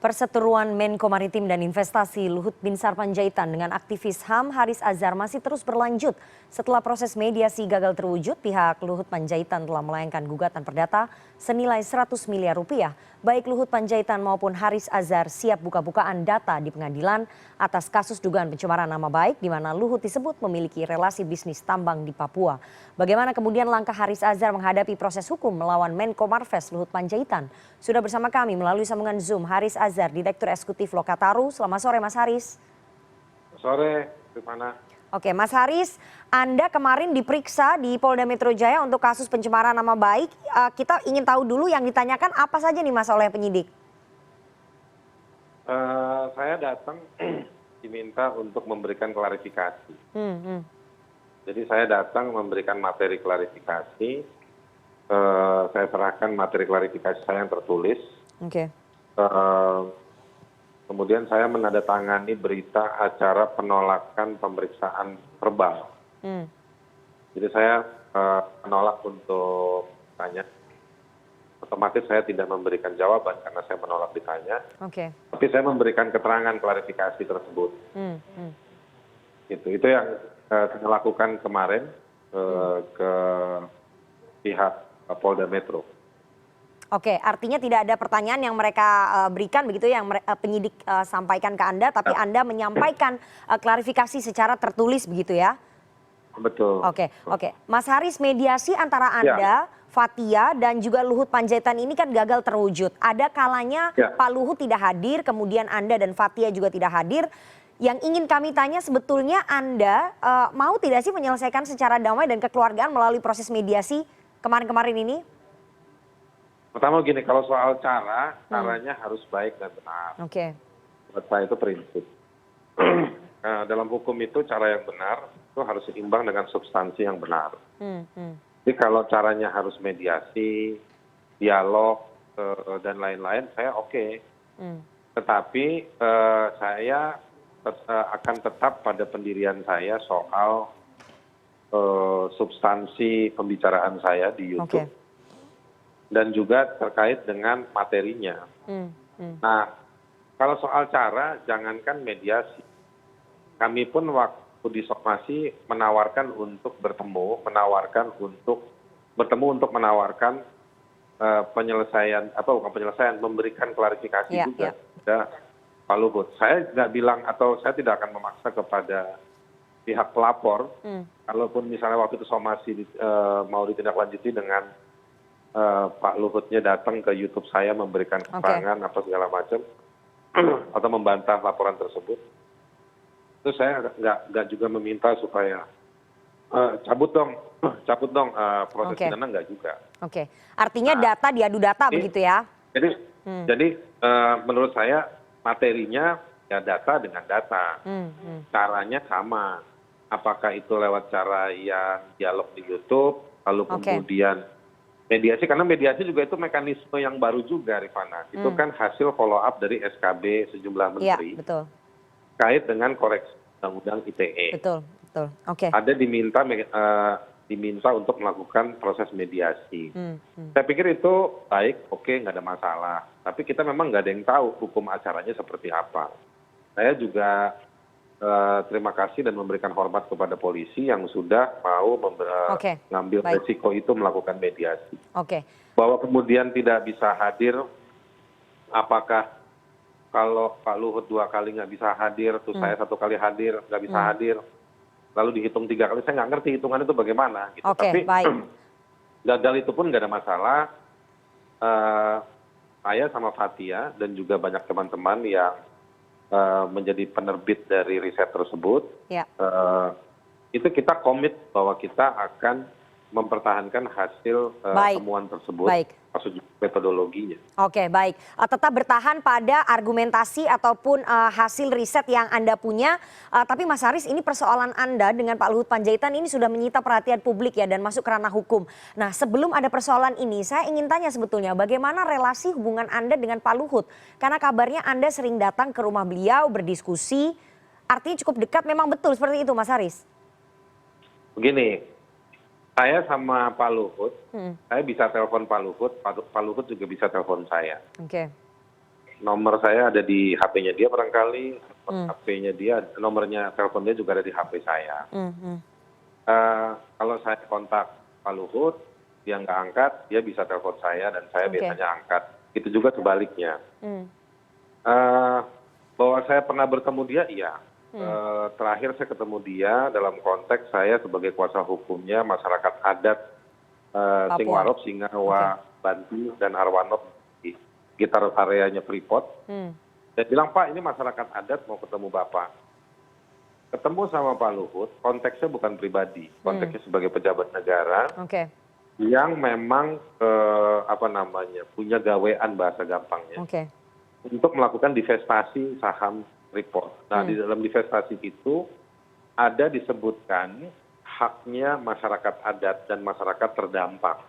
Perseteruan Menko Maritim dan Investasi Luhut Binsar Panjaitan dengan aktivis HAM Haris Azhar masih terus berlanjut. Setelah proses mediasi gagal terwujud, pihak Luhut Panjaitan telah melayangkan gugatan perdata senilai 100 miliar rupiah. Baik Luhut Panjaitan maupun Haris Azhar siap buka-bukaan data di pengadilan atas kasus dugaan pencemaran nama baik di mana Luhut disebut memiliki relasi bisnis tambang di Papua. Bagaimana kemudian langkah Haris Azhar menghadapi proses hukum melawan Menko Marves Luhut Panjaitan? Sudah bersama kami melalui sambungan Zoom Haris Azhar, Direktur Eksekutif Lokataru. Selamat sore Mas Haris. Sore, Rifana. Oke, Mas Haris, Anda kemarin diperiksa di Polda Metro Jaya untuk kasus pencemaran nama baik. Kita ingin tahu dulu yang ditanyakan apa saja nih Mas oleh penyidik? Saya datang diminta untuk memberikan klarifikasi. Jadi saya datang memberikan materi klarifikasi. Saya serahkan materi klarifikasi saya yang tertulis. Oke. Kemudian saya menandatangani berita acara penolakan pemeriksaan verbal. Jadi saya menolak untuk tanya. Otomatis saya tidak memberikan jawaban karena saya menolak ditanya. Oke. Tapi saya memberikan keterangan klarifikasi tersebut. Itu yang saya lakukan kemarin ke pihak Polda Metro. Oke, artinya tidak ada pertanyaan yang mereka berikan begitu yang penyidik sampaikan ke Anda, tapi Anda menyampaikan klarifikasi secara tertulis begitu ya? Betul. Oke. Mas Haris, mediasi antara Anda, Fathia dan juga Luhut Panjaitan ini kan gagal terwujud. Ada kalanya Pak Luhut tidak hadir, kemudian Anda dan Fathia juga tidak hadir. Yang ingin kami tanya sebetulnya Anda mau tidak sih menyelesaikan secara damai dan kekeluargaan melalui proses mediasi kemarin-kemarin ini? Pertama gini, kalau soal caranya harus baik dan benar. Oke. Buat saya itu prinsip. Dalam hukum itu cara yang benar itu harus seimbang dengan substansi yang benar. Jadi kalau caranya harus mediasi, dialog dan lain-lain, saya oke. Tetapi saya akan tetap pada pendirian saya soal substansi pembicaraan saya di YouTube. Dan juga terkait dengan materinya. Nah, kalau soal cara, jangankan mediasi. Kami pun waktu di somasi menawarkan untuk bertemu, menawarkan penyelesaian, bukan penyelesaian, memberikan klarifikasi juga kepada Pak Luhut. Saya nggak bilang atau saya tidak akan memaksa kepada pihak pelapor, kalaupun misalnya waktu itu somasi mau ditindaklanjuti dengan Pak Luhutnya datang ke YouTube saya memberikan keterangan apa segala macam atau membantah laporan tersebut, itu saya nggak juga meminta supaya cabut dong proses pidana, nggak juga. Oke, artinya data diadu data begitu ya? Jadi menurut saya materinya ya data dengan data, caranya sama. Apakah itu lewat cara yang dialog di YouTube, lalu kemudian mediasi, karena mediasi juga itu mekanisme yang baru juga, Rifana. Itu kan hasil follow up dari SKB sejumlah menteri kait dengan koreksi undang-undang ITE. Betul. Oke. Ada diminta untuk melakukan proses mediasi. Saya pikir itu baik, oke, nggak ada masalah. Tapi kita memang nggak ada yang tahu hukum acaranya seperti apa. Saya juga terima kasih dan memberikan hormat kepada polisi yang sudah mau mengambil resiko itu melakukan mediasi. Bahwa kemudian tidak bisa hadir, apakah kalau Pak Luhut 2 kali nggak bisa hadir, terus saya 1 kali hadir, nggak bisa hadir, lalu dihitung 3 kali, saya nggak ngerti hitungan itu bagaimana. Gitu. Tapi gagal itu pun nggak ada masalah. Saya sama Fathia dan juga banyak teman-teman yang menjadi penerbit dari riset tersebut, itu kita komit bahwa kita akan mempertahankan hasil temuan tersebut, maksud metodologinya. Oke, baik. Tetap bertahan pada argumentasi ataupun hasil riset yang Anda punya. Tapi Mas Haris, ini persoalan Anda dengan Pak Luhut Panjaitan ini sudah menyita perhatian publik ya dan masuk ke ranah hukum. Nah, sebelum ada persoalan ini, saya ingin tanya sebetulnya bagaimana relasi hubungan Anda dengan Pak Luhut? Karena kabarnya Anda sering datang ke rumah beliau berdiskusi. Artinya cukup dekat, memang betul seperti itu Mas Haris? Begini. Saya sama Pak Luhut, saya bisa telepon Pak Luhut juga bisa telepon saya. nomor saya ada di HP-nya dia barangkali, HP-nya dia, nomornya telepon dia juga ada di HP saya. Kalau saya kontak Pak Luhut, dia nggak angkat, dia bisa telepon saya dan saya biasanya angkat. Itu juga sebaliknya. Bahwa saya pernah bertemu dia, iya. Terakhir saya ketemu dia dalam konteks saya sebagai kuasa hukumnya masyarakat adat Singwarop, Singawa, Bantu, dan Arwanop di sekitar areanya Freeport. Saya bilang, Pak, ini masyarakat adat mau ketemu Bapak. Ketemu sama Pak Luhut, konteksnya bukan pribadi, konteksnya sebagai pejabat negara yang memang punya gawean bahasa gampangnya untuk melakukan divestasi saham Freeport. Nah, di dalam divestasi itu ada disebutkan haknya masyarakat adat dan masyarakat terdampak.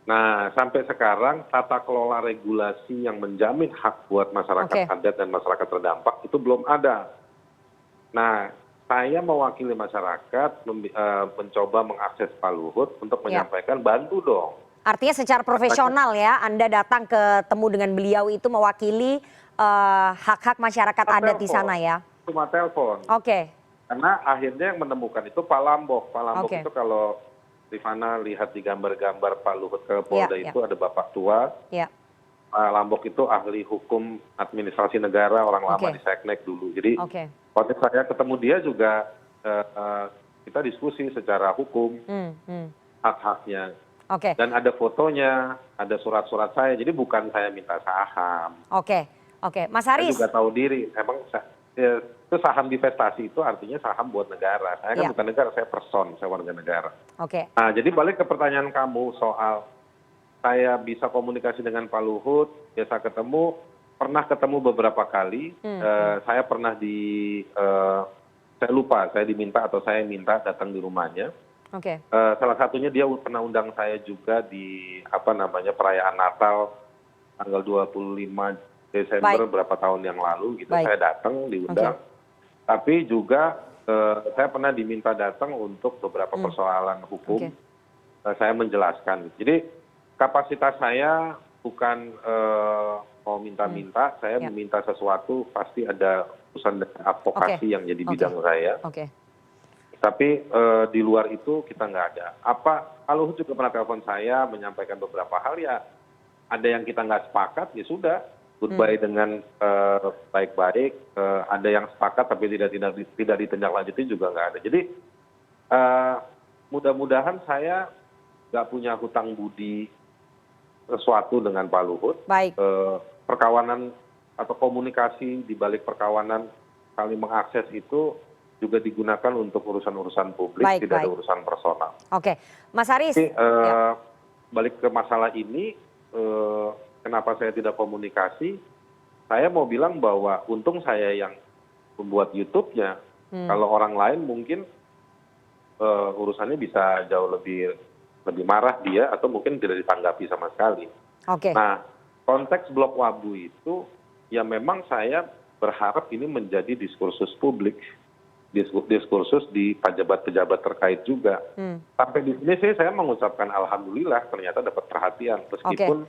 Nah, sampai sekarang tata kelola regulasi yang menjamin hak buat masyarakat adat dan masyarakat terdampak itu belum ada. Nah, saya mewakili masyarakat mencoba mengakses Pak Luhut untuk menyampaikan bantu dong. Artinya secara profesional ya, Anda datang ketemu dengan beliau itu mewakili hak-hak masyarakat adat di sana ya? Cuma telepon. Karena akhirnya yang menemukan itu Pak Lambok. Pak Lambok itu kalau Rifana lihat di gambar-gambar Pak Luhut ke Polda itu ada Bapak tua. Pak Lambok itu ahli hukum administrasi negara, orang lama di Seknek dulu. Jadi waktu saya ketemu dia juga kita diskusi secara hukum, hak-haknya. Dan ada fotonya, ada surat-surat saya. Jadi bukan saya minta saham. Mas Haris. Saya juga tahu diri. Emang itu saham divestasi itu artinya saham buat negara. Saya kan bukan negara, saya person, saya warga negara. Nah, jadi balik ke pertanyaan kamu soal saya bisa komunikasi dengan Pak Luhut, biasa ketemu, pernah ketemu beberapa kali. Saya pernah saya lupa, saya diminta atau saya minta datang di rumahnya. Salah satunya dia pernah undang saya juga di perayaan Natal tanggal 25 Desember berapa tahun yang lalu gitu. Saya datang diundang. Tapi juga saya pernah diminta datang untuk beberapa persoalan hukum. Saya menjelaskan. Jadi kapasitas saya bukan mau minta-minta, saya meminta sesuatu pasti ada urusan advokasi yang jadi bidang saya. Tapi di luar itu kita nggak ada. Pak Luhut juga pernah telepon saya menyampaikan beberapa hal, ya ada yang kita nggak sepakat, ya sudah goodbye dengan baik-baik. Ada yang sepakat tapi tidak ditindaklanjuti juga nggak ada. Jadi mudah-mudahan saya nggak punya hutang budi sesuatu dengan Pak Luhut. Perkawanan atau komunikasi di balik perkawanan saling mengakses itu juga digunakan untuk urusan-urusan publik, tidak ada urusan personal. Mas Haris. Balik ke masalah ini, kenapa saya tidak komunikasi? Saya mau bilang bahwa untung saya yang membuat YouTube-nya. Kalau orang lain mungkin urusannya bisa jauh lebih marah dia atau mungkin tidak ditanggapi sama sekali. Nah, konteks Blok Wabu itu ya memang saya berharap ini menjadi diskursus publik. Diskursus di pejabat-pejabat terkait juga. Sampai di sini saya mengucapkan alhamdulillah ternyata dapat perhatian meskipun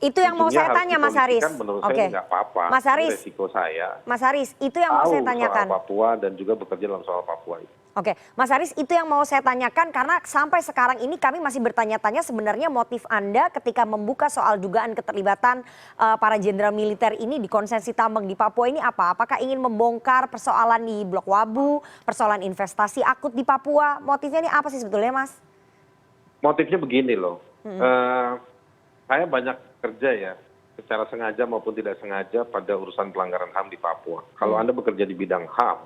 itu yang mau saya tanya Mas Haris. Menurut saya nggak apa-apa. Mas Haris, resiko saya. Mas Haris, itu yang mau saya tanyakan. Soal Papua dan juga bekerja dalam soal Papua itu. Mas Haris, itu yang mau saya tanyakan karena sampai sekarang ini kami masih bertanya-tanya sebenarnya motif Anda ketika membuka soal dugaan keterlibatan para jenderal militer ini di konsensi tambang di Papua ini apa? Apakah ingin membongkar persoalan di Blok Wabu, persoalan investasi akut di Papua? Motifnya ini apa sih sebetulnya, Mas? Motifnya begini loh. Saya banyak kerja ya, secara sengaja maupun tidak sengaja pada urusan pelanggaran HAM di Papua. Kalau Anda bekerja di bidang HAM,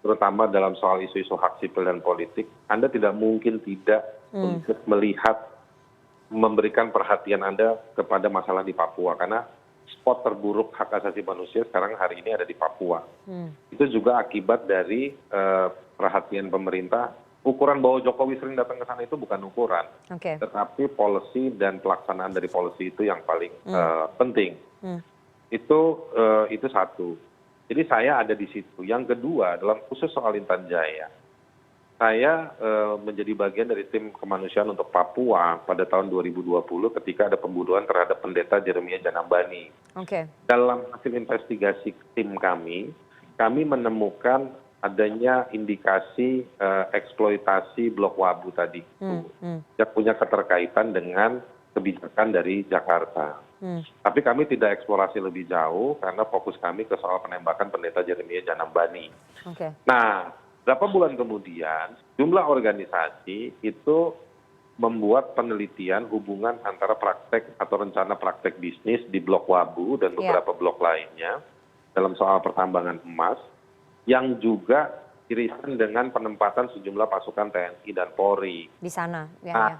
terutama dalam soal isu-isu hak sipil dan politik, Anda tidak mungkin tidak untuk melihat, memberikan perhatian Anda kepada masalah di Papua. Karena spot terburuk hak asasi manusia sekarang hari ini ada di Papua. Itu juga akibat dari perhatian pemerintah. Ukuran bahwa Jokowi sering datang ke sana itu bukan ukuran. Tetapi policy dan pelaksanaan dari policy itu yang paling penting. Itu satu. Jadi saya ada di situ. Yang kedua, dalam khusus soal Intan Jaya, saya menjadi bagian dari tim kemanusiaan untuk Papua pada tahun 2020 ketika ada pembunuhan terhadap pendeta Jeremia Janambani. Oke. Dalam hasil investigasi tim kami menemukan adanya indikasi eksploitasi blok Wabu tadi yang punya keterkaitan dengan kebijakan dari Jakarta. Tapi kami tidak eksplorasi lebih jauh karena fokus kami ke soal penembakan pendeta Jeremia Janambani. Oke. Nah, berapa bulan kemudian jumlah organisasi itu membuat penelitian hubungan antara praktek atau rencana praktek bisnis di blok Wabu dan beberapa blok lainnya dalam soal pertambangan emas yang juga irisan dengan penempatan sejumlah pasukan TNI dan Polri Di sana. Nah,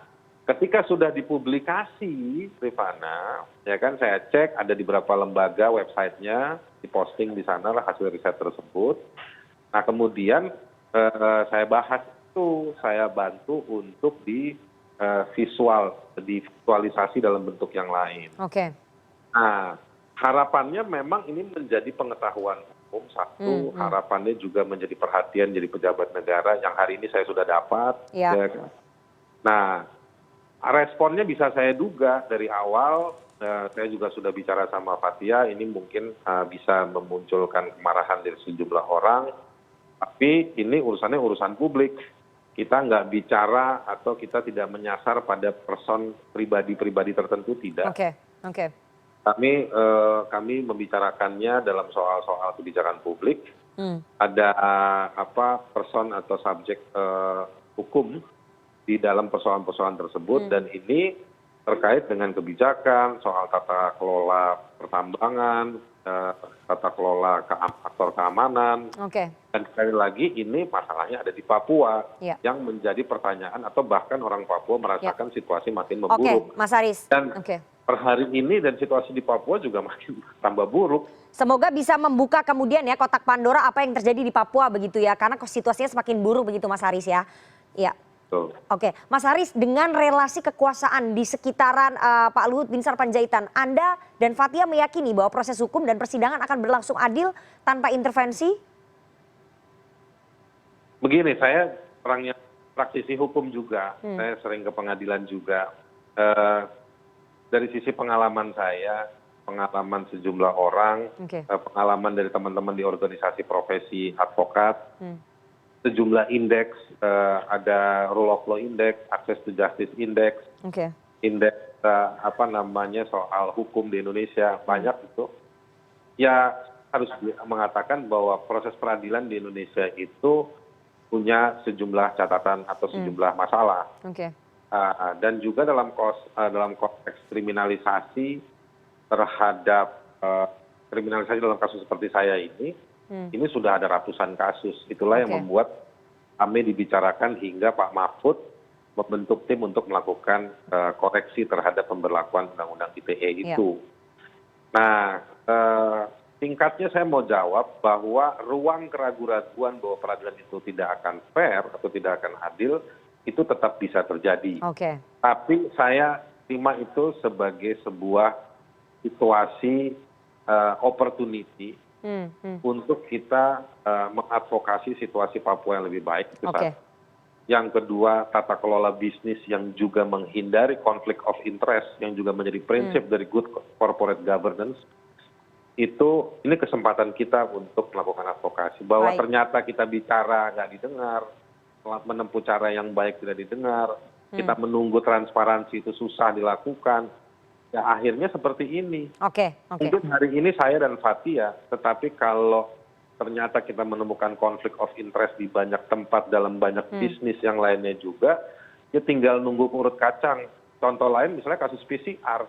ketika sudah dipublikasi, Rifana, ya kan saya cek ada di beberapa lembaga websitenya, diposting di sana lah hasil riset tersebut. Nah kemudian saya bahas itu, saya bantu untuk divisualisasi dalam bentuk yang lain. Oke. Nah harapannya memang ini menjadi pengetahuan umum satu, harapannya juga menjadi perhatian jadi pejabat negara yang hari ini saya sudah dapat. Ya. Ya kan? Nah responnya bisa saya duga dari awal, saya juga sudah bicara sama Fathia, ini mungkin bisa memunculkan kemarahan dari sejumlah orang, tapi ini urusannya urusan publik. Kita nggak bicara atau kita tidak menyasar pada person pribadi-pribadi tertentu, tidak. Oke. Kami membicarakannya dalam soal-soal kebijakan publik. Ada person atau subjek hukum di dalam persoalan-persoalan tersebut, dan ini terkait dengan kebijakan soal tata kelola pertambangan, tata kelola faktor keamanan. Dan sekali lagi ini masalahnya ada di Papua yang menjadi pertanyaan atau bahkan orang Papua merasakan situasi makin memburuk. Mas Haris. Dan per hari ini dan situasi di Papua juga makin tambah buruk. Semoga bisa membuka kemudian ya kotak Pandora apa yang terjadi di Papua begitu ya, karena situasinya semakin buruk begitu Mas Haris ya. Iya. Oke, Mas Haris, dengan relasi kekuasaan di sekitaran Pak Luhut Binsar Panjaitan, Anda dan Fathia meyakini bahwa proses hukum dan persidangan akan berlangsung adil tanpa intervensi? Begini, saya orangnya praktisi hukum juga, saya sering ke pengadilan juga. Dari sisi pengalaman saya, pengalaman sejumlah orang, pengalaman dari teman-teman di organisasi profesi advokat, sejumlah indeks, ada rule of law index, access to justice index, indeks soal hukum di Indonesia, banyak itu. Ya harus mengatakan bahwa proses peradilan di Indonesia itu punya sejumlah catatan atau sejumlah masalah. Dan juga dalam konteks kriminalisasi terhadap kriminalisasi dalam kasus seperti saya ini sudah ada ratusan kasus. Itulah yang membuat kami dibicarakan hingga Pak Mahfud membentuk tim untuk melakukan koreksi terhadap pemberlakuan Undang-Undang ITE itu. Nah, singkatnya saya mau jawab bahwa ruang keraguan-keraguan bahwa peradilan itu tidak akan fair atau tidak akan adil itu tetap bisa terjadi. Tapi saya terima itu sebagai sebuah situasi opportunity untuk kita mengadvokasi situasi Papua yang lebih baik. Yang kedua, tata kelola bisnis yang juga menghindari konflik of interest yang juga menjadi prinsip dari good corporate governance. Ini kesempatan kita untuk melakukan advokasi bahwa ternyata kita bicara nggak didengar, menempuh cara yang baik tidak didengar, kita menunggu transparansi itu susah dilakukan. Ya akhirnya seperti ini. Mungkin hari ini saya dan Fathia, tetapi kalau ternyata kita menemukan konflik of interest di banyak tempat dalam banyak bisnis yang lainnya juga, ya tinggal nunggu urut kacang. Contoh lain misalnya kasus PCR.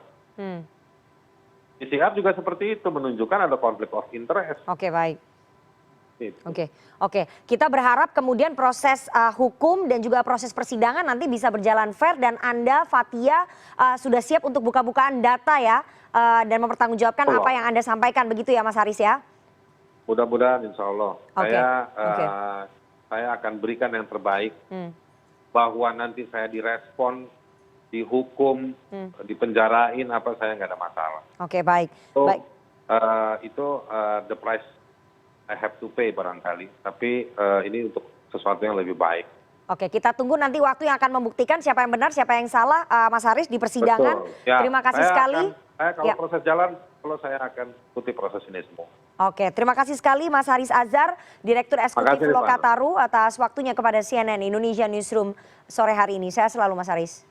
PCR juga seperti itu, menunjukkan ada konflik of interest. Oke. Kita berharap kemudian proses hukum dan juga proses persidangan nanti bisa berjalan fair dan Anda, Fathia, sudah siap untuk buka-bukaan data ya dan mempertanggungjawabkan apa yang Anda sampaikan begitu ya Mas Haris ya? Mudah-mudahan insya Allah. Saya akan berikan yang terbaik bahwa nanti saya direspon, dihukum, dipenjarain apa saya nggak ada masalah. Itu the price I have to pay barangkali, tapi ini untuk sesuatu yang lebih baik. Oke, kita tunggu nanti waktu yang akan membuktikan siapa yang benar, siapa yang salah, Mas Haris di persidangan. Betul. Ya, Terima kasih sekali. Kalau proses jalan, saya akan ikuti proses ini semua. Oke, terima kasih sekali Mas Haris Azhar, Direktur Eksekutif Makasih, Rifana. Lokataru atas waktunya kepada CNN Indonesia Newsroom sore hari ini. Saya selalu Mas Haris.